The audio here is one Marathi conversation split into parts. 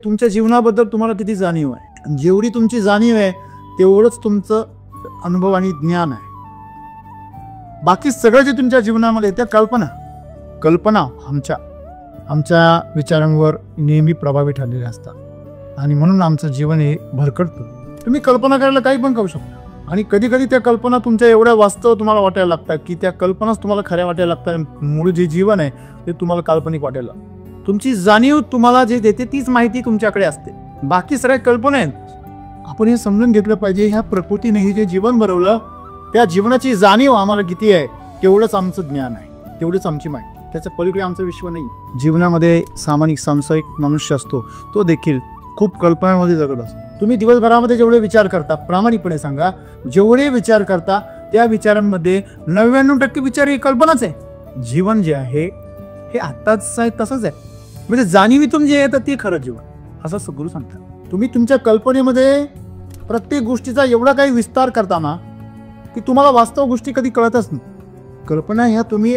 तुमच्या जीवनाबद्दल तुम्हाला किती जाणीव आहे. जेवढी तुमची जाणीव आहे तेवढंच तुमचं अनुभव आणि ज्ञान आहे. बाकी सगळं जे तुमच्या जीवनामध्ये त्या कल्पना आमच्या विचारांवर नेहमी प्रभावी ठरलेल्या असतात आणि म्हणून आमचं जीवन हे भरकटतं. तुम्ही कल्पना करायला काही पण करू शकता आणि कधी कधी त्या कल्पना तुमच्या एवढ्या वास्तव तुम्हाला वाटायला लागतात की त्या कल्पनाच तुम्हाला खऱ्या वाटायला लागतात. मूळ जे जीवन आहे ते तुम्हाला काल्पनिक वाटायला. तुमची जाणीव तुम्हाला जे देते तीच माहिती तुमच्याकडे असते. बाकी सगळ्या कल्पना आहेत. आपण हे समजून घेतलं पाहिजे, ह्या प्रकृतीने हे जे जीवन बनवलं त्या जीवनाची जाणीव आम्हाला किती आहे तेवढंच आमचं ज्ञान आहे, तेवढीच आमची माहिती. त्याच्या पलीकडे आमचं विश्व नाही. जीवनामध्ये सामाजिक सांसारिक मनुष्य असतो, तो देखील खूप कल्पनांमध्ये जगत असतो. तुम्ही दिवसभरामध्ये जेवढे विचार करता, प्रामाणिकपणे सांगा, जेवढे विचार करता त्या विचारांमध्ये 99% विचार ही कल्पनाच आहे. जीवन जे आहे हे आत्ताच आहे तसंच आहे. म्हणजे जाणीवीतून जे येतं ते खरं जीवन असं सद्गुरू सांगतात. तुम्ही तुमच्या कल्पनेमध्ये प्रत्येक गोष्टीचा एवढा काही विस्तार करताना की तुम्हाला वास्तव गोष्टी कधी कळतच नाही. कल्पना ह्या तुम्ही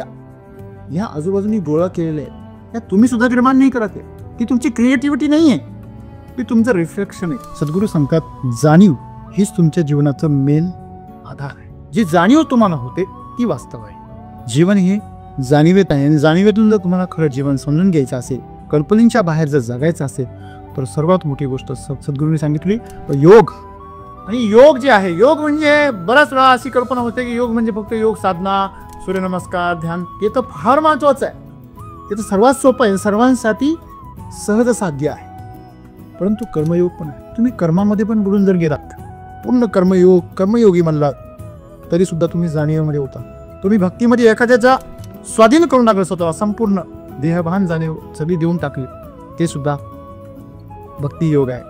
ह्या आजूबाजूनी गोळा केलेल्या आहेत, या तुम्ही सुद्धा निर्माण नाही करत आहे. ती तुमची क्रिएटिव्हिटी नाही आहे, ती तुमचं रिफ्लेक्शन आहे. सद्गुरू सांगतात जाणीव हीच तुमच्या जीवनाचं मेन आधार आहे. जी जाणीव तुम्हाला होते ती वास्तव आहे. जीवन हे जाणीवेत आहे आणि जाणीवेतून जर तुम्हाला खरं जीवन समजून घ्यायचं असेल, कल्पनेच्या बाहेर जर जगायचं असेल, तर सर्वात मोठी गोष्ट सद्गुरूंनी सांगितली योग. आणि योग जे आहे, योग म्हणजे बऱ्याच वेळा अशी कल्पना होते की योग म्हणजे फक्त योग साधना, सूर्यनमस्कार, ध्यान. ते तर फार महत्वाचं आहे, ते तर सर्वात सोपं आहे, सर्वांसाठी सहज साध्य आहे. परंतु कर्मयोग पण आहे. तुम्ही कर्मामध्ये पण बुडून जर गेलात, पूर्ण कर्मयोगी म्हणलात, तरी सुद्धा तुम्ही जाणीवेमध्ये होता. तुम्ही भक्तीमध्ये एखाद्याचा स्वाधीन करून टाकलं स्वतः, संपूर्ण देहभान जाणीव सगळी देऊन टाकली, ते सुद्धा भक्ती योग आहे.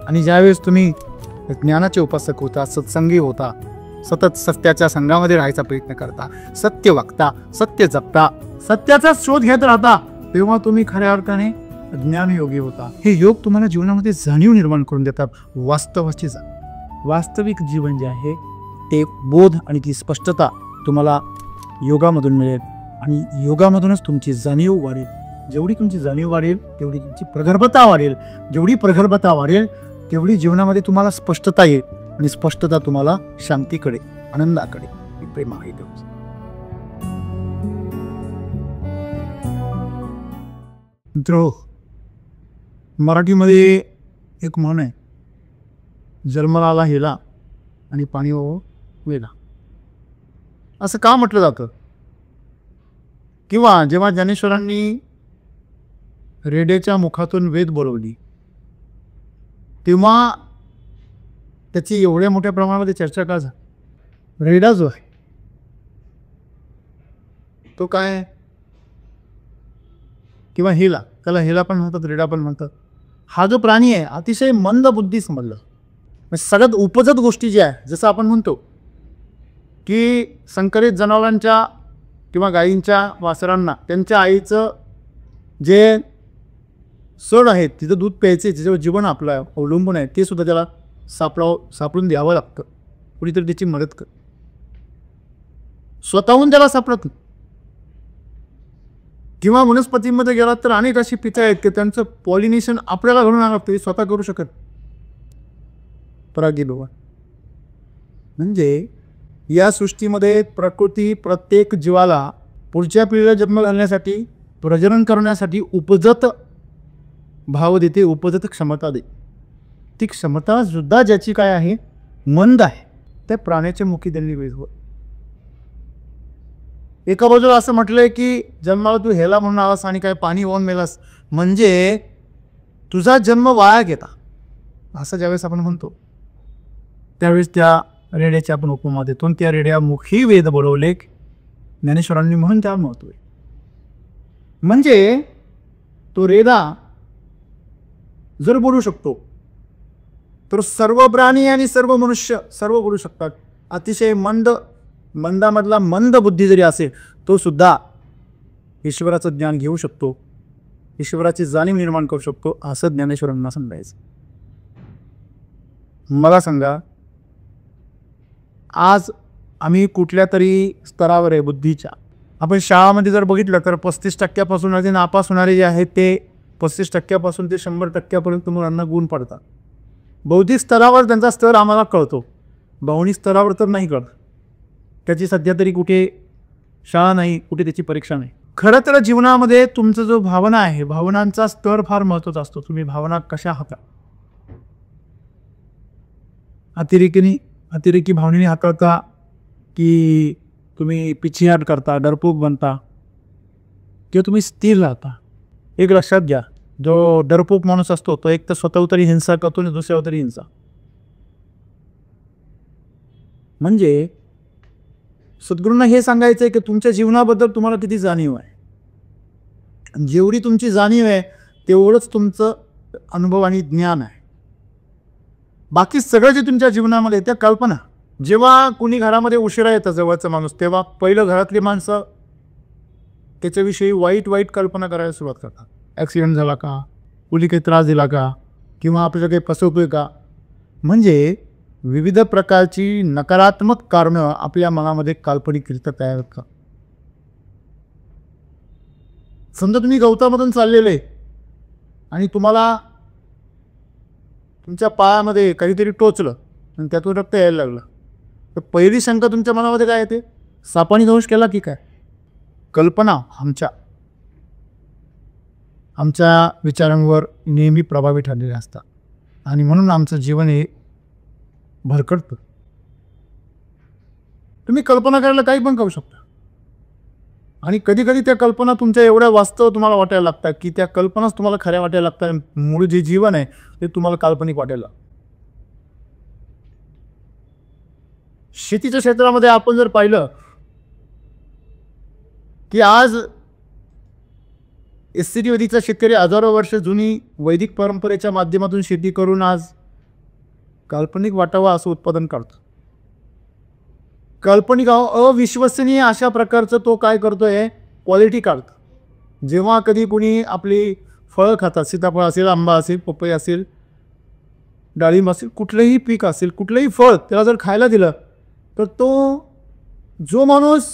आणि ज्यावेळेस तुम्ही ज्ञानाचे उपासक होता, सत्संगी होता, सतत सत्याच्या संघामध्ये राहायचा प्रयत्न करता, सत्य वागता, सत्य जपता, सत्याचा शोध घेत राहता, तेव्हा तुम्ही खऱ्या अर्थाने ज्ञानयोगी होता. हे योग तुम्हाला जीवनामध्ये जाणीव निर्माण करून देतात. वास्तवाची वास्तविक जीवन जे आहे ते बोध आणि ती स्पष्टता तुम्हाला योगामधून मिळेल आणि योगामधूनच तुमची जाणीव वाढेल. जेवढी तुमची जाणीव वाढेल तेवढी तुमची प्रगल्भता वाढेल. जेवढी प्रगल्भता वाढेल तेवढी जीवनामध्ये तुम्हाला स्पष्टता येईल आणि स्पष्टता तुम्हाला शांतीकडे, आनंदाकडे, प्रेमाकडे देऊ. मित्रो, मराठीमध्ये एक म्हण आहे, जन्माला आला हेला आणि पाणी वेला. असं का म्हटलं जातं? किंवा जेव्हा ज्ञानेश्वरांनी रेड्याच्या मुखातून वेद बोलवली तेव्हा त्याची एवढ्या मोठ्या प्रमाणामध्ये चर्चा का झाली? रेडा जो आहे तो काय आहे? किंवा हेला, त्याला हेला पण म्हणतात, रेडा पण म्हणतात. हा जो प्राणी आहे अतिशय मंद बुद्धी समजलं. सगळ्यात उपजत गोष्टी ज्या आहे, जसं आपण म्हणतो की संकरित जनावरांच्या किंवा गायींच्या वासरांना त्यांच्या आईचं जे सड आहे, तिचं दूध प्यायचे, तिच्यावर जीवन आपलं अवलंबून आहे, ते सुद्धा त्याला सापडून द्यावं लागतं. कुणीतरी त्याची मदत कर, स्वतःहून त्याला सापडत नाही. किंवा वनस्पतीमध्ये गेलात तर अनेक अशी पिकं आहेत की त्यांचं पॉलिनेशन आपल्याला घडून आणावं लागतं, स्वतः करू शकत. परागीभवन म्हणजे या सृष्टीमध्ये प्रकृती प्रत्येक जीवाला पुढच्या पिढीला जन्म घालण्यासाठी, प्रजनन करण्यासाठी उपजत भाव देते, उपजत क्षमता देते. ती क्षमता सुद्धा ज्याची काय आहे, मंद आहे, त्या प्राण्याच्या मुखी त्यांनी वेळ. एका बाजूला असं म्हटलंय की जन्माला तू हेला म्हणून आलास आणि काय पाणी वाहून मेलास, म्हणजे तुझा जन्म वाया गेला असं ज्यावेळेस आपण म्हणतो त्यावेळेस त्या रेड्याची आपण उपमा देतो. त्या रेड्यामुखी वेद बोलवले ज्ञानेश्वरांनी, म्हणून त्या महत्व आहे. म्हणजे तो रेडा जर बोलू शकतो तर सर्व प्राणी आणि सर्व मनुष्य सर्व बोलू शकतात. अतिशय मंदामधला मंद बुद्धी जरी असेल तो सुद्धा ईश्वराचं ज्ञान घेऊ शकतो, ईश्वराची जाणीव निर्माण करू शकतो, असं ज्ञानेश्वरांना सांगायचं. मला सांगा, आज आम्ही कुठल्या तरी स्तरावर आहे बुद्धीच्या. आपण शाळामध्ये जर बघितलं तर 35% नापास होणारे जे आहेत ते 35% ते 100% मुलांना गुण पडतात. बौद्धिक स्तरावर त्यांचा स्तर आम्हाला कळतो, भावनिक स्तरावर तर नाही कळत. त्याची सध्या तरी कुठे शाळा नाही, कुठे त्याची परीक्षा नाही. खरं तर जीवनामध्ये तुमचा जो भावना आहे, भावनांचा स्तर फार महत्त्वाचा असतो. तुम्ही भावना कशा हाता अतिरेकी भावनेने हाताळता की तुम्ही पिछेहाट करता, डरपोक बनता, किंवा तुम्ही स्थिर राहता. एक लक्षात घ्या, जो डरपोक माणूस असतो तो एक तर स्वतःवर तरी हिंसा करतो आणि दुसऱ्यावर तरी हिंसा. म्हणजे सद्गुरूंना हे सांगायचं आहे की तुमच्या जीवनाबद्दल तुम्हाला किती जाणीव आहे. जेवढी तुमची जाणीव आहे तेवढंच तुमचं अनुभव आणि ज्ञान आहे. बाकी सगळं जे तुमच्या जीवनामध्ये त्या कल्पना. जेव्हा कुणी घरामध्ये उशिरा येतं जवळचा माणूस, तेव्हा पहिलं घरातली माणसं त्याच्याविषयी वाईट कल्पना करायला सुरुवात करतात. ॲक्सिडेंट झाला का, कुणी काही त्रास दिला का, किंवा आपल्याला काही फसवतोय का. म्हणजे विविध प्रकारची नकारात्मक कारणं आपल्या मनामध्ये काल्पनिकरित्या तयार होतात. समजा तुम्ही गवतामधून चाललेले आणि तुम्हाला तुमच्या पायामध्ये काहीतरी टोचलं आणि त्यातून रक्त यायला लागलं, तर पहिली शंका तुमच्या मनामध्ये काय येते? सापाने दोष केला की काय? कल्पना आमच्या विचारांवर नेहमी प्रभावी ठरलेले असतात आणि म्हणून आमचं जीवन हे भरकटतं. तुम्ही कल्पना करायला काही पण करू शकता आणि कधी कधी त्या कल्पना तुमच्या एवढ्या वास्तव तुम्हाला वाटायला लागतात की त्या कल्पनाच तुम्हाला खऱ्या वाटायला लागतात. मूळ जे जीवन आहे ते तुम्हाला काल्पनिक वाटायला. शेतीच्या क्षेत्रामध्ये आपण जर पाहिलं की आज एससीटीवरीचा शेतकरी हजारो वर्ष जुनी वैदिक परंपरेच्या माध्यमातून शेती करून आज काल्पनिक वाटावा असं उत्पादन करतो. काल्पनिक अविश्वसनीय अशा प्रकारचं तो काय करतोय, क्वालिटी काढतो. जेव्हा कधी कुणी आपली फळं खातात, सीताफळ असेल, आंबा असेल, पपई असेल, डाळिंब असेल, कुठलंही पीक असेल, कुठलंही फळ त्याला जर खायला दिलं तर तो जो माणूस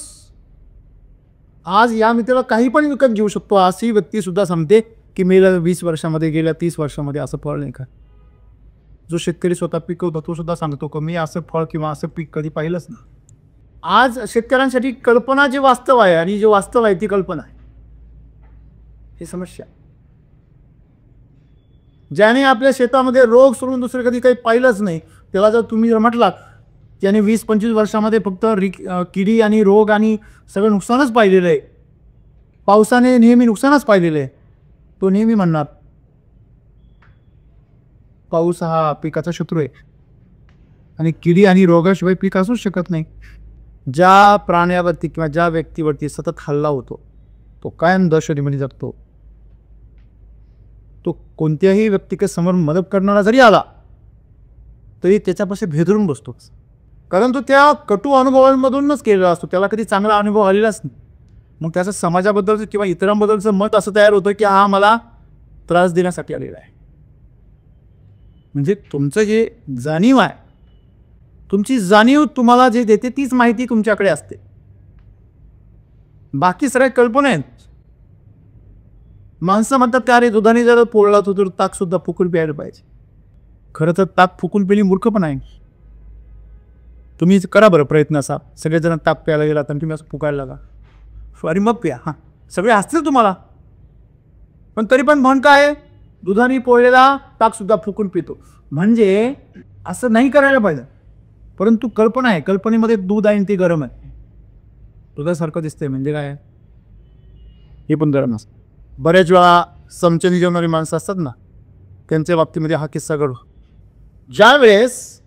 आज या मित्राला काही पण विकत घेऊ शकतो, अशी व्यक्तीसुद्धा सांगते की मेल्या 20 वर्षामध्ये, गेल्या 30 वर्षामध्ये असं फळ नाही का. जो शेतकरी स्वतः पिकवतो तो सुद्धा सांगतो की मी असं फळ किंवा असं पीक कधी पाहिलंच ना. आज शेतकऱ्यांसाठी कल्पना जे वास्तव आहे आणि जे वास्तव आहे ती कल्पना आहे. ही समस्या. ज्याने आपल्या शेतामध्ये रोग सोडून दुसरे कधी काही पाहिलंच नाही, त्याला जर तुम्ही जर म्हटलात त्याने 20-25 वर्षामध्ये फक्त किडी आणि रोग आणि सगळं नुकसानच पाहिलेलं आहे, पावसाने नेहमी नुकसानच पाहिलेलं आहे, तो नेहमी म्हणणार पाऊस हा पिकाचा शत्रू आहे आणि किडी आणि रोगाशिवाय पीक असूच शकत नाही. ज्या प्राण्यावरती किंवा ज्या व्यक्तीवरती सतत हल्ला होतो तो कायम दहशतीमध्ये जगतो. तो कोणत्याही व्यक्तीसमोर मदत करणारा जरी आला तरी त्याच्यापाशी भेदरून बसतो, कारण तो त्या कटू अनुभवांमधूनच केलेला असतो. त्याला कधी चांगला अनुभव आलेलाच नाही. मग त्याचं समाजाबद्दलचं किंवा इतरांबद्दलचं मत असं तयार होतं की हा मला त्रास देण्यासाठी आलेला आहे. म्हणजे तुमचं जे जाणीव आहे, तुमची जाणीव तुम्हाला जे देते तीच माहिती तुमच्याकडे असते. बाकी सगळ्या कल्पना आहेत. माणसं म्हणतात का रे दुधाने जर पोळला तर ताकसुद्धा फुकून प्यायला पाहिजे. खरं तर ताक फुकून पिणे मूर्खपणा आहे. तुम्ही करा बरं प्रयत्न असा, सगळेजण ताक प्यायला गेला तर तुम्ही असं फुकायला लागा, अरे मग प्या. हां, सगळे असतील तुम्हाला, पण तरी पण म्हण काय आहे, दुधाने पोळलेला ताकसुद्धा फुकून पितो. म्हणजे असं नाही करायला पाहिजे. परंतु कल्पना आहे, कल्पनेमध्ये दूध आहे ते गरम आहे, दुधासारखं दिसतंय म्हणजे काय, हे पण गरम असतं. बऱ्याच वेळा समचनी जेवणारी माणसं असतात ना, त्यांच्या बाबतीमध्ये हा किस्सा घडतो. ज्या वेळेस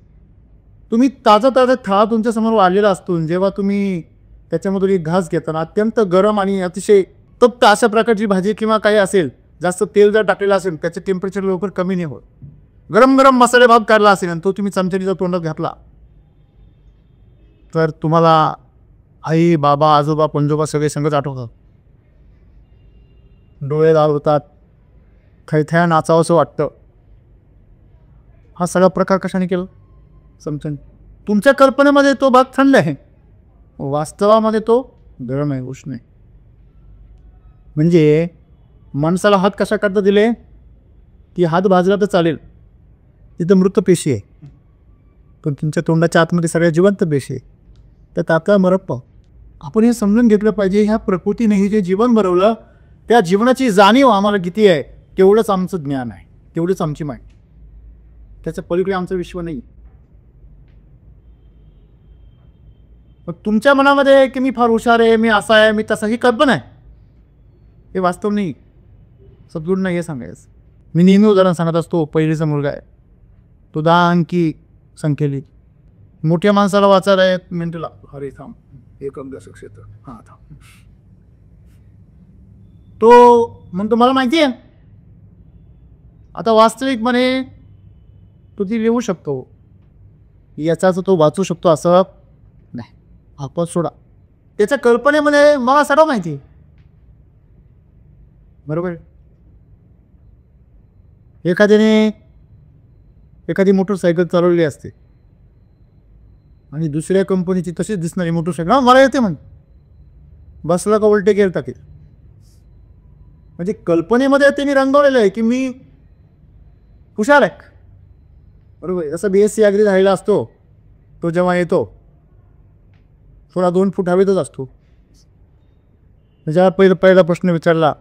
तुम्ही ताजा थाळा तुमच्यासमोर वाढलेला असतो, जेव्हा तुम्ही त्याच्यामधून एक घास घेताना अत्यंत गरम आणि अतिशय तप्त अशा प्रकारची भाजी किंवा काही असेल, जास्त तेल जर टाकलेलं असेल त्याचं टेम्परेचर लवकर कमी नाही होत. गरम गरम मसाले भात काढला असेल आणि तो तुम्ही चमच्याने जर तोंडात घातला तर तुम्हाला आई, बाबा, आजोबा, पणजोबा सगळे संगत आठवतात. डोळे लाल होतात, थैथ्या नाचावंसं वाटतं. हा सगळा प्रकार कशाने केला? समजून. तुमच्या कल्पनेमध्ये तो भाग थंड आहे, वास्तवामध्ये तो गरम आहे, उष्ण आहे. म्हणजे माणसाला हात कशा करता दिले की हात भाजला तर चालेल, तिथं मृत पेशी आहे, पण तुमच्या तोंडाच्या आतमध्ये सगळ्या जिवंत पेशी आहे. तर तात्काळ मरत पाहू. आपण हे समजून घेतलं पाहिजे, ह्या प्रकृतीने हे जे जीवन बनवलं त्या जीवनाची जाणीव आम्हाला किती आहे तेवढंच आमचं ज्ञान आहे, तेवढीच आमची माहिती. त्याच्या पलीकडे आमचं विश्व नाही. मग तुमच्या मनामध्ये की मी फार हुशार आहे, मी असा आहे, मी तसा, ही कल्पना आहे, हे वास्तव नाही. सद्गुरूंना हे सांगायचं. मी नेहमी उदाहरण सांगत असतो. पहिलीचा मुलगा आहे, तो 10 अंकी संख्येली. मोठ्या माणसाला वाचायला 1 मिनिट लागतो. अरे थांब, एकम दशक क्षेत्र, हां थांब. तो म्हणतो मला माहिती आहे. आता वास्तविकपणे तो ती लिहू शकतो, याचाच तो वाचू शकतो असं नाही. आपण सोडा, त्याच्या कल्पनेमध्ये मला सर्व माहिती आहे. बरोबर. एखाद्याने एखादी मोटरसायकल चालवली असते आणि दुसऱ्या कंपनीची तशीच दिसणारी मोटरसायकल मला येते म्हण, बसला का उलटे गेअर टाकेल. म्हणजे कल्पनेमध्ये त्यांनी रंगवलेलं आहे की मी हुशार आहे. बरोबर. जसं BSc ॲग्री राहिला असतो, तो जेव्हा येतो थोडा 2 फूट हवेतच असतो. त्याच्या पहिला प्रश्न विचारला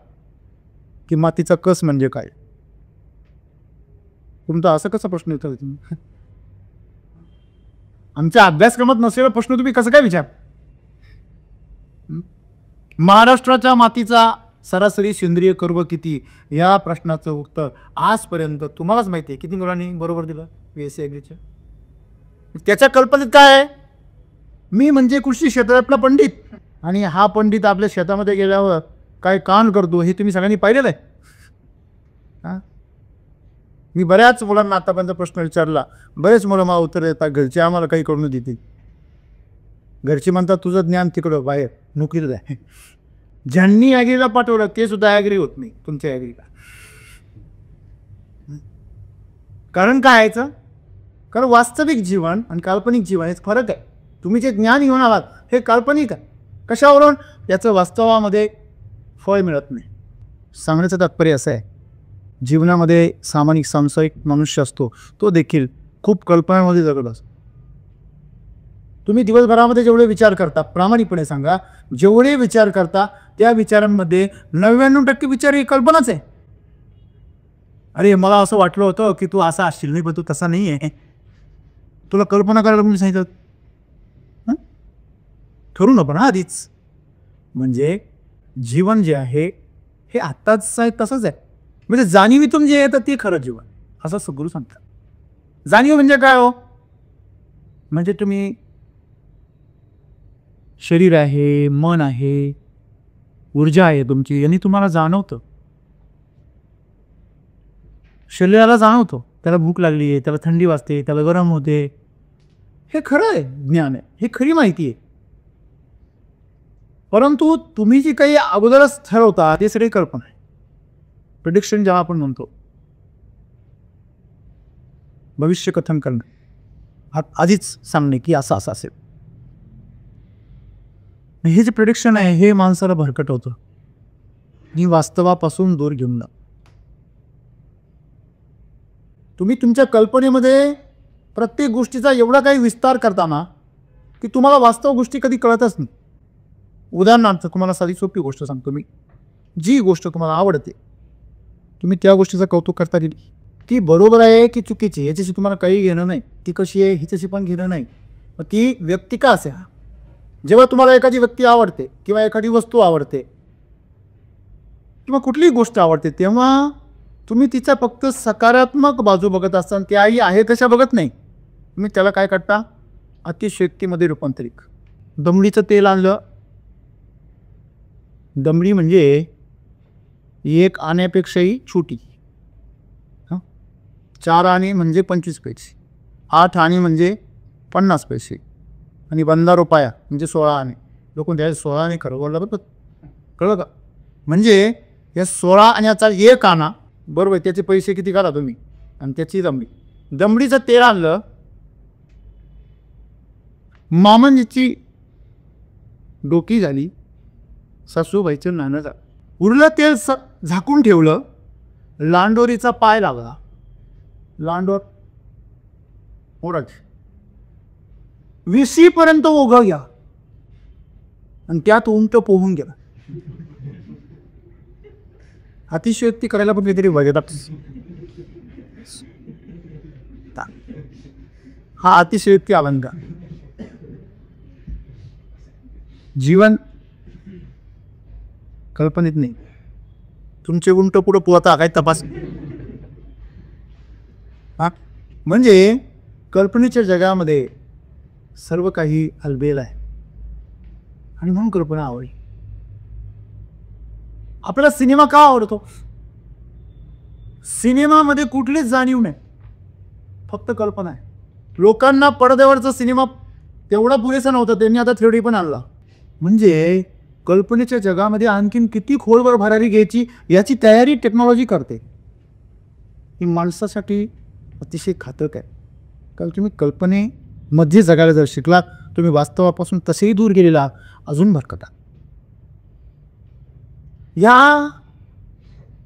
की मातीचा कस म्हणजे काय, तुमचा असं कसा प्रश्न विचारला तुम्ही? आमच्या अभ्यासक्रमात नसलेला प्रश्न तुम्ही कसं काय विचार? महाराष्ट्राच्या मातीचा सरासरी सेंद्रिय कर्ब किती, या प्रश्नाचं उत्तर आजपर्यंत तुम्हालाच माहिती आहे. किती मुलांनी बरोबर दिलं BSc ॲग्रीच्या? त्याच्या कल्पनेत काय आहे, मी म्हणजे कृषी क्षेत्रातला पंडित, आणि हा पंडित आपल्या शेतामध्ये गेल्यावर काय कान करतो हे तुम्ही सगळ्यांनी पाहिलेलं आहे. हां, मी बऱ्याच मुलांना आतापर्यंत प्रश्न विचारला, बरेच मुलं मला उत्तर देतात, घरचे आम्हाला काही करून देतील. घरचे म्हणतात तुझं ज्ञान तिकडं बाहेर नोकरीला आहे. ज्यांनी ॲग्रीला पाठवलं ते सुद्धा ॲग्री होत नाही तुमच्या ॲग्रीला. कारण काय यायचं, कारण वास्तविक जीवन आणि काल्पनिक जीवन हे फरक आहे. तुम्ही जे ज्ञान घेऊन आलात हे काल्पनिक आहे. कशावरून? याचं वास्तवामध्ये फळ मिळत नाही. सांगण्याचं तात्पर्य असं आहे, जीवनामध्ये सामाजिक सांसारिक मनुष्य असतो, तो देखील खूप कल्पनामध्ये जगत असतो. तुम्ही दिवसभरामध्ये जेवढे विचार करता, प्रामाणिकपणे सांगा, जेवढे विचार करता त्या विचारांमध्ये 99% विचार ही कल्पनाच आहे. अरे मला असं वाटलं होतं की तू असा असशील, नाही पण तू तसा नाही आहे, तुला कल्पना करायला मी सांगितलं. ठरू नको ना आधीच. म्हणजे जीवन जे आहे हे आत्ताच आहे तसंच आहे. म्हणजे जाणीवीतून जे येतं ते खरं जीवन, असं सद्गुरू सांगतात. जाणीव म्हणजे काय हो? म्हणजे तुम्ही शरीर आहे, मन आहे, ऊर्जा आहे तुमची, यांनी तुम्हाला जाणवतं. शरीराला जाणवतो त्याला भूक लागली आहे, त्याला थंडी वाजते, त्याला गरम होते. हे खरं आहे, ज्ञान आहे, हे खरी माहिती आहे. परंतु तुम्ही जी काही अगोदरच ठरवता ते सगळी कल्पना आहे. प्रिडिक्शन जेव्हा आपण म्हणतो, भविष्य कथन करणं, आधीच सांगणे की असं असं असेल, हे जे प्रिडिक्शन आहे हे माणसाला भरकटवतं आणि वास्तवापासून दूर घेऊन जा. तुम्ही तुमच्या कल्पनेमध्ये प्रत्येक गोष्टीचा एवढा काही विस्तार करताना की तुम्हाला वास्तव गोष्टी कधी कळतच नाही. उदाहरणार्थ तुम्हाला साधी सोपी गोष्ट सांगतो मी, जी गोष्ट तुम्हाला आवडते तुम्ही त्या गोष्टीचं कौतुक करता दिली, ती बरोबर आहे की चुकीची याच्याशी तुम्हाला काही घेणं नाही. ती कशी आहे हिच्याशी पण घेणं नाही. मग ती व्यक्ती का असे, जेव्हा तुम्हाला एखादी व्यक्ती आवडते किंवा एखादी वस्तू आवडते किंवा कुठलीही गोष्ट आवडते, तेव्हा तुम्ही तिचा फक्त सकारात्मक बाजू बघत असता, त्याही आहे तशा बघत नाही. तुम्ही त्याला काय करता, अतिशयोक्तीमध्ये रूपांतरित. दमडीचं तेल आणलं, दमडी म्हणजे 1 आण्यापेक्षाही छोटी, 4 आणे म्हणजे 25 पैसे, 8 आणे म्हणजे 50 पैसे, आणि 15 रुपया म्हणजे 16 आणे. लोक त्या 16 आणे खरं बोलला बघ, कळलं का? म्हणजे या 16 आण्याचा 1 आणा बरोबर, त्याचे पैसे किती करा तुम्ही, आणि त्याची दमडीचं तेल आणलं, मामांची डोकी झाली, सासूबाईचं नाणं झालं, उरलं तेल झाकून ठेवलं, लांडोरीचा पाय लागला, लांडोर ओरड, विशीपर्यंत ओघळ घ्या आणि त्यात उंट पोहून गेला. अतिशयोक्ती करायला पण काहीतरी वगैरे. हा अतिशयोक्ती अलंकार. जीवन कल्पनेत नाही. तुमचे उंट पुढं पोहता काय तपास. म्हणजे कल्पनेच्या जगामध्ये सर्व काही अलबेल आहे आणि म्हणून कल्पना आवडली. आपल्याला सिनेमा का आवडतो? सिनेमामध्ये कुठलीच जाणीव नाही, फक्त कल्पना आहे. लोकांना पडद्यावरचा सिनेमा तेवढा पुरेसा नव्हता, त्यांनी आता 3D पण आणला. म्हणजे कल्पनेच्या जगामध्ये आणखीन किती खोलवर भरारी घ्यायची याची तयारी टेक्नॉलॉजी करते. ही माणसासाठी अतिशय घातक आहे. कारण तुम्ही कल्पनेमध्ये जगायला जर शिकलात, तुम्ही वास्तवापासून तसेही दूर गेलेला अजून भरकटा. या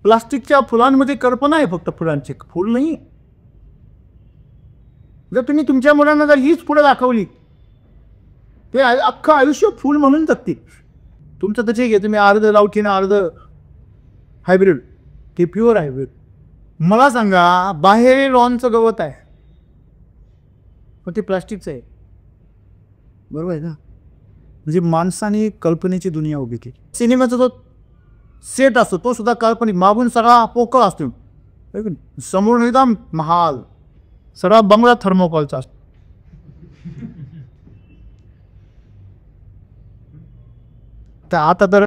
प्लास्टिकच्या फुलांमध्ये कल्पना आहे, फक्त फुलांचे फुल नाही. जर तुम्ही तुमच्या मुलांना जर हीच फुलं दाखवली, ते अख्खं आयुष्य फुल म्हणून जगतील. तुमचं तर ठीक आहे, तुम्ही अर्ध लावठीनं अर्ध हायब्रिड, ते प्युअर हायब्रिड. मला सांगा, बाहेर लॉनचं गवत आहे पण ते प्लास्टिकचं आहे, बरोबर आहे ना? म्हणजे माणसाने कल्पनेची दुनिया उभी केली. सिनेमाचा जो सेट असतो तो सुद्धा काल्पनिक, मागून सगळा पोकळ असतो, समोर एकदम महाल, सगळा बंगला थर्मोकॉलचा असतो. तर आता तर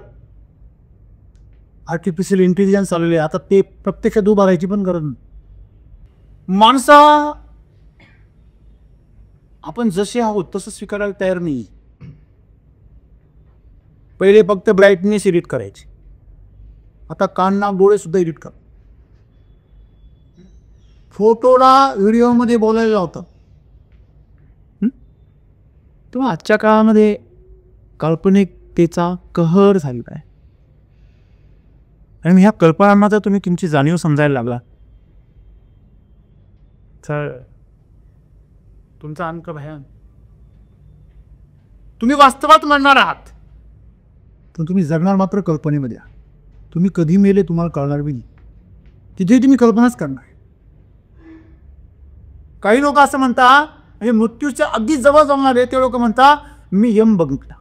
आर्टिफिशियल इंटेलिजन्स आलेले, आता ते प्रत्यक्षात उभारायची पण गरज नाही. माणसा आपण जसे आहोत तसं स्वीकारायला तयार नाही. पहिले फक्त ब्राईटनेस एडिट करायची, आता कान नाक डोळे सुद्धा एडिट कर. फोटोला व्हिडिओमध्ये बोलायला होतं. तेव्हा आजच्या काळामध्ये काल्पनिकतेचा कहर झालेला आहे. आणि ह्या कल्पनांना जर तुम्ही तुमची जाणीव समजायला लागला तर तुमचा अंक भयान. तुम्ही वास्तवात म्हणणार आहात पण तुम्ही जगणार मात्र कल्पनेमध्ये आहात. तुम्ही कधी मेले तुम्हाला कळणार बी नाही, तिथे तुम्ही कल्पनाच करणार. काही लोक असं म्हणतात, म्हणजे मृत्यूच्या अगदी जवळ जाणारे ते लोक म्हणतात मी यम बघितला,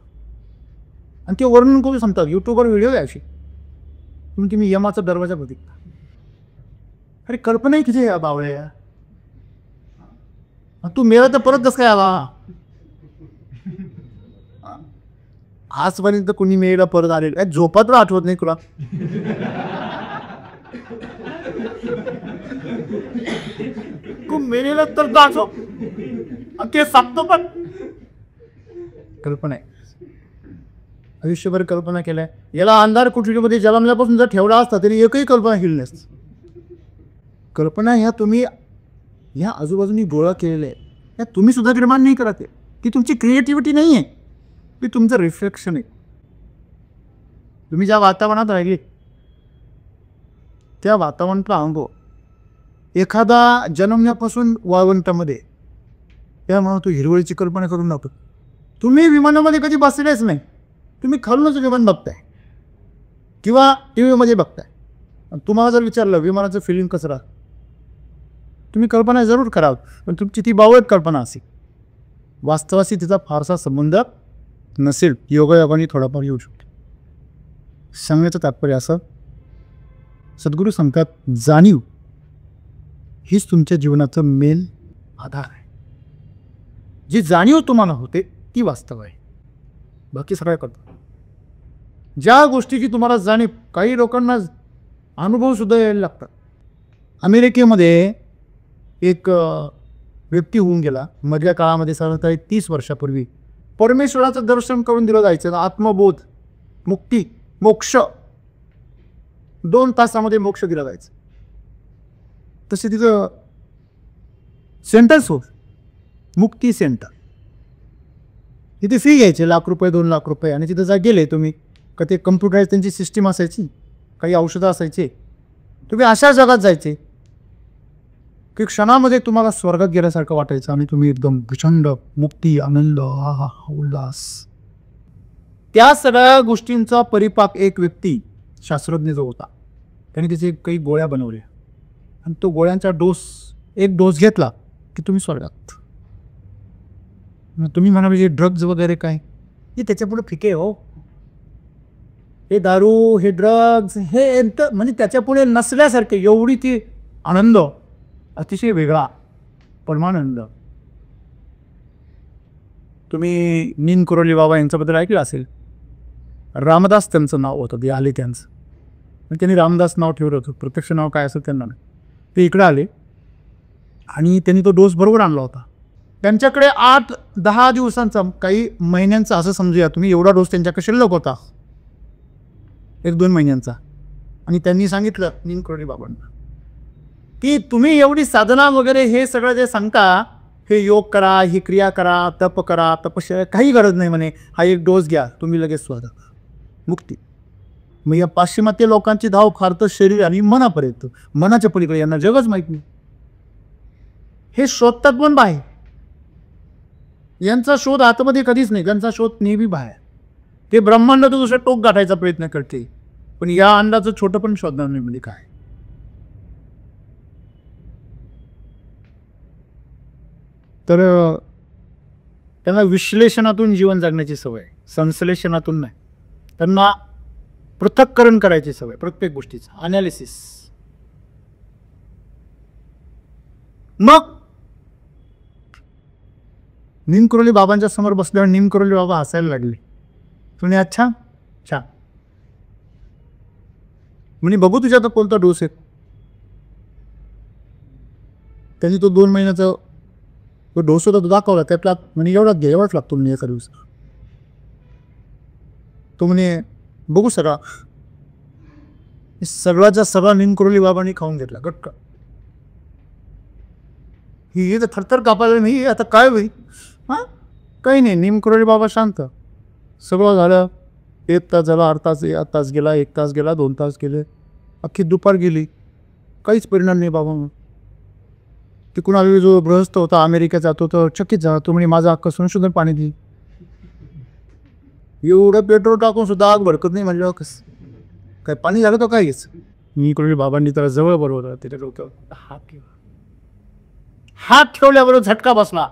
आणि ते वर्णन करून सांगतात. युट्यूबवर व्हिडिओ आहे अशी, तुम्ही यमाचा दरवाजा बघितला. अरे कल्पना किती आहे बावळे, तू मेला तर परत कसं काय आला? आजपर्यंत कोणी मेला परत आलेलं झोपात आठवत नाही तुला? तू मेलेला तर दाखव, ते सांगतो पण कल्पना आहे. आयुष्यभर कल्पना केल्या. याला अंधार कुठलीमध्ये जन्मल्यापासून जर ठेवला असता तरी एकही कल्पना केली नसती. कल्पना ह्या तुम्ही ह्या आजूबाजूनी गोळा केलेल्या आहेत, ह्या तुम्ही सुद्धा निर्माण नाही करत आहे. ती तुमची क्रिएटिव्हिटी नाही आहे, ती तुमचं रिफ्लेक्शन आहे. तुम्ही ज्या वातावरणात राहिले त्या वातावरणाचा अनुभव. एखादा जन्मण्यापासून वाळवंटामध्ये, त्यामुळे तू हिरवळीची कल्पना करून नको. तुम्ही विमानामध्ये कधी बसलेच नाही, तुम्ही खालूनच विमान बघताय किंवा टी व्हीमध्ये बघताय. तुम्हाला जर विचारलं विमानाचं फिलिंग कसं राहतं, तुम्ही कल्पना जरूर कराल, पण तुमची ती बावळट कल्पना असेल. वास्तवाशी तिचा फारसा संबंध नसेल. योगायोगाने थोडाफार येऊ शकतो. सांगण्याचं तात्पर्य असं, सद्गुरू सांगतात जाणीव हीच तुमच्या जीवनाचं मेन आधार आहे. जी जाणीव तुम्हाला होते ती वास्तव आहे, बाकी सगळं करतो. ज्या गोष्टीची तुम्हाला जाणीव, काही लोकांना अनुभव सुद्धा यायला लागतात. अमेरिकेमध्ये एक व्यक्ती होऊन गेला मधल्या काळामध्ये, साधारणतः 30 वर्षापूर्वी. परमेश्वराचं दर्शन करून दिलं जायचं, आत्मबोध, मुक्ती, मोक्ष, 2 तासामध्ये मोक्ष दिला जायचं. तसे तिथं सेंटर्स होत, मुक्ती सेंटर. तिथे फी घ्यायचे ₹1,00,000 ₹2,00,000, आणि तिथं जा गेले तुम्ही का ते कम्प्युटराईज त्यांची सिस्टीम असायची, काही औषधं असायचे. तुम्ही अशा जगात जायचे की क्षणामध्ये तुम्हाला स्वर्गात गेल्यासारखं वाटायचं आणि तुम्ही एकदम प्रचंड मुक्ती, आनंद, उल्हास. त्या सगळ्या गोष्टींचा परिपाक एक व्यक्ती शास्त्रज्ञ जो होता त्याने त्याचे काही गोळ्या बनवल्या आणि तो गोळ्यांचा एक डोस घेतला की तुम्ही स्वर्गात. तुम्ही म्हणा म्हणजे ड्रग्ज वगैरे काय हे त्याच्यापुढे फिके हो. हे दारू, हे ड्रग्ज, हे म्हणजे त्याच्यापुढे नसल्यासारखे. एवढी ती आनंद अतिशय वेगळा परमानंद. तुम्ही नीन कोरोली बाबा यांच्याबद्दल ऐकलं असेल. रामदास त्यांचं नाव होतं, ते आले त्यांचं. त्यांनी रामदास नाव ठेवलं होतं, प्रत्यक्ष नाव काय असेल त्यांना नाही. ते इकडे आले आणि त्यांनी तो डोस बरोबर आणला होता. त्यांच्याकडे 8-10 दिवसांचा, काही महिन्यांचा असं समजूया तुम्ही, एवढा डोस त्यांच्याकडे शिल्लक होता, 1-2 महिन्यांचा. आणि त्यांनी सांगितलं नीन कोरोली बाबांना की तुम्ही एवढी साधना वगैरे हे सगळं जे सांगता, हे योग करा, ही क्रिया करा, तप करा, तपश्चर्या, काही गरज नाही म्हणे. हा एक डोस घ्या, तुम्ही लगेच स्वर्ग, मुक्ती. मग या पाश्चिमात्य लोकांची धाव फार तर शरीर आणि मनापर्यंत, मनाच्या पलीकडे यांना जगच माहीत नाही. हे शोधतात पण बाहेर. यांचा शोध आतमध्ये कधीच नाही, त्यांचा शोध नेहमी बाहेर. ते ब्रह्मांड तर दुसरं टोक गाठायचा प्रयत्न करते, पण या अंडाचं छोटं पण शोधणार नाही. म्हणजे काय, तर त्यांना विश्लेषणातून जीवन जगण्याची सवय, संश्लेषणातून नाही. त्यांना पृथक्करण करायची सवय, प्रत्येक गोष्टीचं अनालिसिस. मग नीम करोली बाबांच्या समोर बसल्यावर नीम करोली बाबा हसायला लागले. तुम्ही अच्छा छान म्हणे, बघू तुझ्या आता कोणता डोस आहे. त्यांनी तो 2 महिन्याचा तो डोस होता, तो दाखवला. त्यातला म्हणे एवढाच घ्या, एवढाच लागतो म्हणे एका दिवस. तो म्हणे बघू सगळाचा सगळा नीम करोली बाबांनी खाऊन घेतला गटका. ही तर थरथर कापायला नाही. आता काय होईल? हां, काही नाही. नीम करोली बाबा शांत. सगळं झालं. 1 तास झाला, अर्धा तास गेला, 1 तास गेला, 2 तास गेले, अख्खी दुपार गेली, काहीच परिणाम नाही बाबा. ते कुणाला जो गृहस्थ होता अमेरिकेत जातो तर चकित झाला. तो म्हणे माझं अख्खं संशोधन पाणी दिली. एवढं पेट्रोल टाकून सुद्धा आग भडकत नाही म्हणजे कसं काय पाणी झालं तर काय घ्यायचं. मी कोणी बाबांनी त्याला जवळ बरोबर त्याच्या डोक्यावर हात ठेवल्याबरोबर झटका बसला.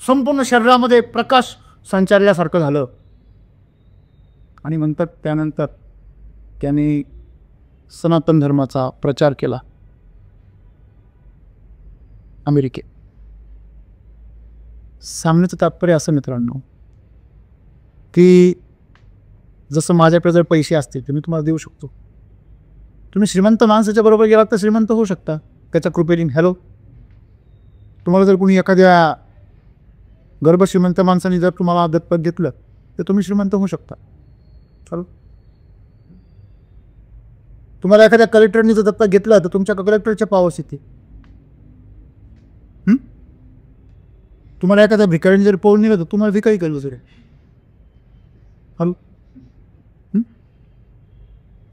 संपूर्ण शरीरामध्ये प्रकाश संचारल्यासारखं झालं. आणि म्हणतात त्यानंतर त्याने सनातन धर्माचा प्रचार केला अमेरिकेत. सांगण्याचं तात्पर्य असं मित्रांनो की जसं माझ्याकडे जर पैसे असतील तर मी तुम्हाला देऊ शकतो. तुम्ही श्रीमंत माणसाच्या बरोबर गेलात तर श्रीमंत होऊ शकता त्याच्या कृपेने. हॅलो, तुम्हाला जर कोणी एखाद्या गर्भ श्रीमंत माणसाने जर तुम्हाला दत्तक घेतलं तर तुम्ही श्रीमंत होऊ शकता. हॅलो, तुम्हाला एखाद्या कलेक्टरने जर दत्तक घेतलं तर तुमच्या कलेक्टरच्या पावर्स येते. तुम्हाला एखाद्या भिकारीने जर पळून नेलं तर तुम्हाला भिकारी केलं दुसरे. हॅलो,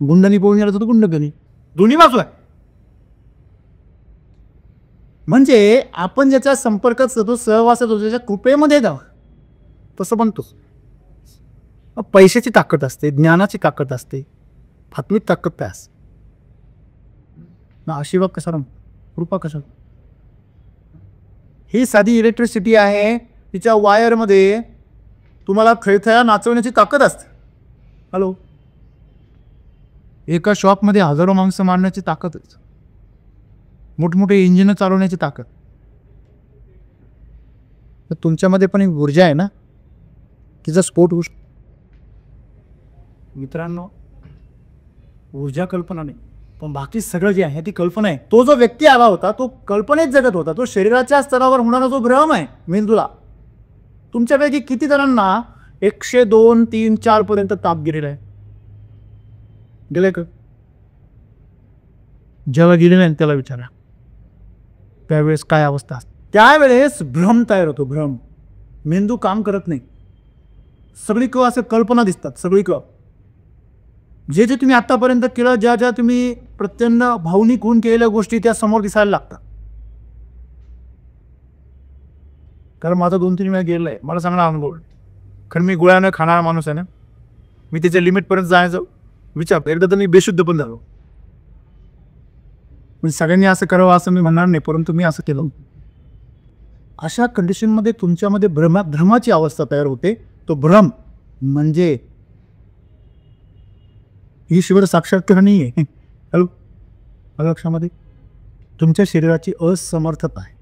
गुंडांनी पळून नेलं तर गुंड करी. दोन्ही बाजू आहे. म्हणजे आपण ज्याच्या संपर्कात होतो, सहवासात होतो, त्याच्या कृपेमध्ये जावं तसं बनतो. पैशाची ताकद असते, ज्ञानाची ताकद असते, फातमीत ताकद काय असते ना. आशीर्वाद कसा, कृपा कसा. ही साधी इलेक्ट्रिसिटी आहे, तिच्या वायरमध्ये तुम्हाला खळखळा नाचवण्याची ताकद असते. हॅलो, एका शॉपमध्ये हजारो माणसं मारण्याची ताकद आहे, मोठमोठे इंजिन चालवण्याची ताकद. तर तुमच्यामध्ये पण एक ऊर्जा आहे ना, तिचा स्फोट होऊ शकतो. मित्रांनो, ऊर्जा कल्पना नाही, पण बाकी सगळं जे आहे ती कल्पना आहे. तो जो व्यक्ती आला होता तो कल्पनेत जगत होता. तो शरीराच्या स्तरावर होणारा जो भ्रम आहे मेंदूला. तुमच्यापैकी किती जणांना 102, 3, 4 पर्यंत ताप गेलेला आहे? गेले का? जेव्हा गेले नाही त्याला विचारा त्यावेळेस काय अवस्था असते. त्यावेळेस भ्रम तयार होतो. भ्रम, मेंदू काम करत नाही. सगळीकडे असे कल्पना दिसतात सगळीकडं. जे जे तुम्ही आतापर्यंत केलं, ज्या ज्या तुम्ही प्रत्यंन भावनिक होऊन केलेल्या गोष्टी त्या समोर दिसायला लागतात. कारण माझा 2-3 वेळा गेलाय, मला चांगला अनुभव आहे. कारण मी गोळ्यानं खाणारा माणूस आहे ना, मी त्याच्या लिमिटपर्यंत जायचं विचारतो. एकदा तर मी बेशुद्ध पण झालो. म्हणजे सगळ्यांनी असं करावं असं मी म्हणणार नाही, परंतु मी असं केलं. अशा कंडिशनमध्ये तुमच्यामध्ये भ्रमाची अवस्था तयार होते. तो भ्रम म्हणजे ईश्वर साक्षात्कार नाही आहे. हॅलो, लक्षामध्ये तुमच्या शरीराची असमर्थता आहे.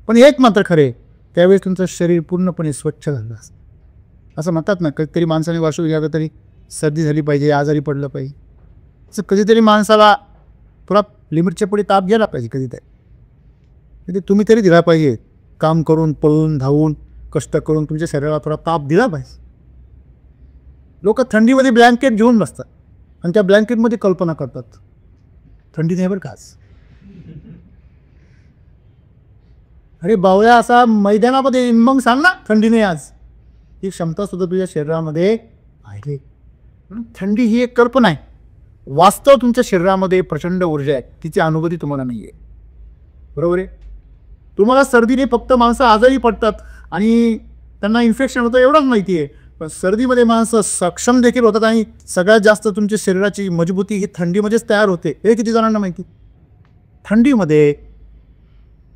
पण एक मात्र खरे, त्यावेळेस तुमचं शरीर पूर्णपणे स्वच्छ झालं असतं. असं म्हणतात ना, कधीतरी माणसाने वाशू घ्यावं तरी सर्दी झाली पाहिजे, आजारी पडलं पाहिजे. असं कधीतरी माणसाला थोडा लिमिटच्या पुढे ताप गेला पाहिजे. कधीतरी तुम्ही तरी दिला पाहिजे. काम करून, पळून, धावून, कष्ट करून तुमच्या शरीराला थोडा ताप दिला पाहिजे. लोक थंडीमध्ये ब्लँकेट घेऊन बसतात आणि त्या ब्लँकेटमध्ये कल्पना करतात, थंडी नाही बरं काच. अरे बावळ्या, असा मैदानामध्ये मग सांग ना थंडी नाही आज. ही क्षमता सुद्धा तुझ्या शरीरामध्ये आहे. थंडी ही एक कल्पना आहे. वास्तव तुमच्या शरीरामध्ये प्रचंड ऊर्जा आहे, तिची अनुभूती तुम्हाला नाही आहे. बरोबर आहे. तुम्हाला सर्दीने फक्त माणसं आजारी पडतात आणि त्यांना इन्फेक्शन होतं एवढंच माहिती आहे. पण सर्दीमध्ये माणसं सक्षम देखील होतात आणि सगळ्यात जास्त तुमच्या शरीराची मजबूती ही थंडीमध्येच तयार होते. हे किती जणांना माहिती. थंडीमध्ये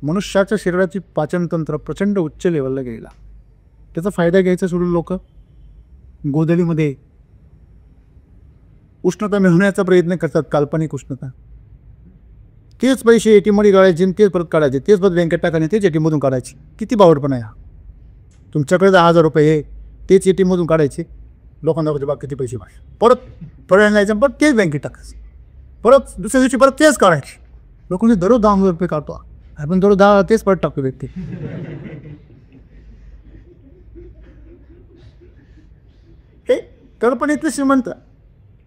मनुष्याच्या शरीराची पाचनतंत्र प्रचंड उच्च लेवलला गेला. त्याचा फायदा घ्यायचा सोडून लोक गोधडीमध्ये उष्णता मिळवण्याचा प्रयत्न करतात. काल्पनिक उष्णता. तेच पैसे ATMमध्ये काढायचे, तेच परत काढायचे, तेच परत बँकेत टाकायचे, तेच ATMमधून काढायचे. किती बावटपणा आहे हा. तुमच्याकडे 10,000 रुपये तेच ATMमधून काढायचे, लोकांना बघा किती पैसे पाहिजे, परत थोड्या जायचं, परत तेच बँकेत टाकायचं, परत दुसऱ्या दिवशी परत तेच काढायचे. लोकांनी दररोज 10,000 रुपये काढतो. आपण दररोज 10 तेच परत टाकतो व्यक्ती. हे कल्पनेतलं श्रीमंत.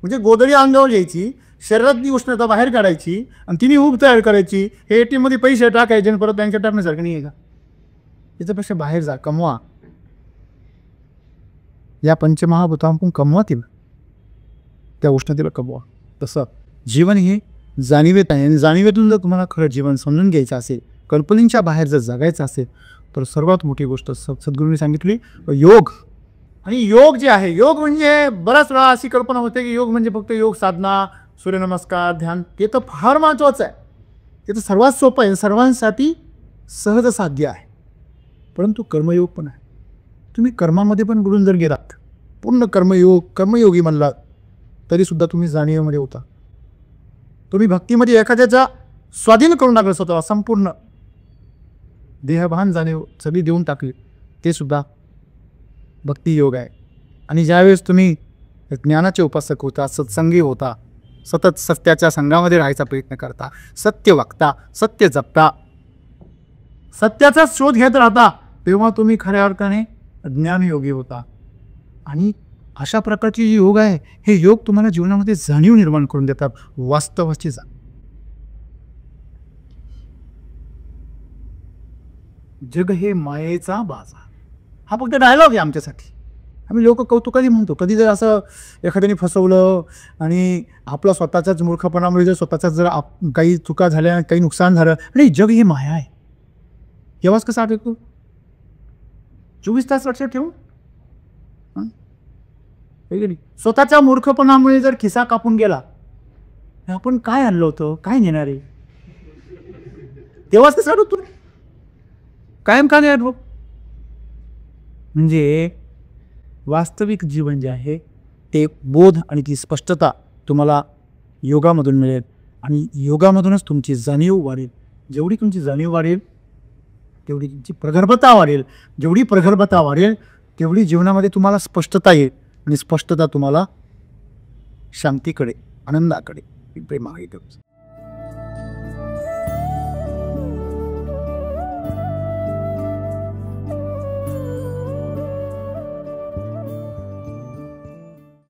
म्हणजे गोधडी अंगावर घ्यायची, शरीरातली उष्णता बाहेर काढायची आणि तिने ऊब तयार करायची. हे ATMमध्ये पैसे टाकायचे आणि परत बँकेत टाकण्यासारखं नाही आहे का. याच्यापेक्षा बाहेर जा, कमवा. या पंचमहाभूतांतून कमवा तिला, त्या उष्णतेला कमवा. तसं जीवन हे जाणीवेत आहे आणि जाणीवेतून जर तुम्हाला खरं जीवन समजून घ्यायचं असेल, कल्पनेच्या बाहेर जर जगायचं असेल, तर सर्वात मोठी गोष्ट सद्गुरूंनी सांगितली योग. आणि योग जे आहे, योग म्हणजे बराच वेळा अशी कल्पना होते की योग म्हणजे फक्त योग साधना, सूर्यनमस्कार, ध्यान. ते तर फार महत्त्वाचं आहे. ते तर सर्वात सोपं आहे, सर्वांसाठी सहज साध्य आहे. परंतु कर्मयोग पण आहे. तुम्ही कर्मामध्ये पण बुडून जर गेलात, पूर्ण कर्मयोगी म्हणलात, तरीसुद्धा तुम्ही जाणीवेमध्ये होता. तुम्ही भक्तीमध्ये एखाद्याचा स्वाधीन करून टाकलं स्वतः, संपूर्ण देहभान जाणीव सगळी देऊन टाकली, ते सुद्धा भक्तियोग आहे. आणि ज्यावेळेस तुम्ही ज्ञानाचे उपासक होता, सत्संगी होता, सतत सत्याच्या संघामध्ये राहायचा प्रयत्न करता, सत्य वागता, सत्य जपता, सत्याचा शोध घेत राहता, तेव्हा तुम्ही खऱ्या अर्थाने ज्ञानयोगी होता. आणि अशा प्रकारचे जे योग आहे, हे योग तुम्हाला जीवनामध्ये जाणीव निर्माण करून देतात, वास्तवाची जाणीव. जग हे मायेचा बाजार, हा फक्त डायलॉग आहे आमच्यासाठी. आम्ही लोक कौतुकाने म्हणतो. कधी जर असं एखाद्याने फसवलं आणि आपला स्वतःच्याच मूर्खपणामुळे जर स्वतःच्याच जर काही चुका झाल्या, काही नुकसान झालं, आणि जग ही माया आहे, केव्हाच कसं आठवतो. 24 तास लक्षात ठेवू. स्वतःच्या मूर्खपणामुळे जर खिसा कापून गेला, आपण काय आणलं होतं, काय नेणार आहे, तेव्हाच कसं आठवतो. कायम का नाही आठवत. म्हणजे वास्तविक जीवन जे आहे ते बोध आणि ती स्पष्टता तुम्हाला योगामधून मिळेल. आणि योगामधूनच तुमची जाणीव वाढेल. जेवढी तुमची जाणीव वाढेल तेवढी तुमची प्रगल्भता वाढेल. जेवढी प्रगल्भता वाढेल तेवढी जीवनामध्ये तुम्हाला स्पष्टता येईल. आणि स्पष्टता तुम्हाला शांतीकडे, आनंदाकडे, प्रेमाकडे.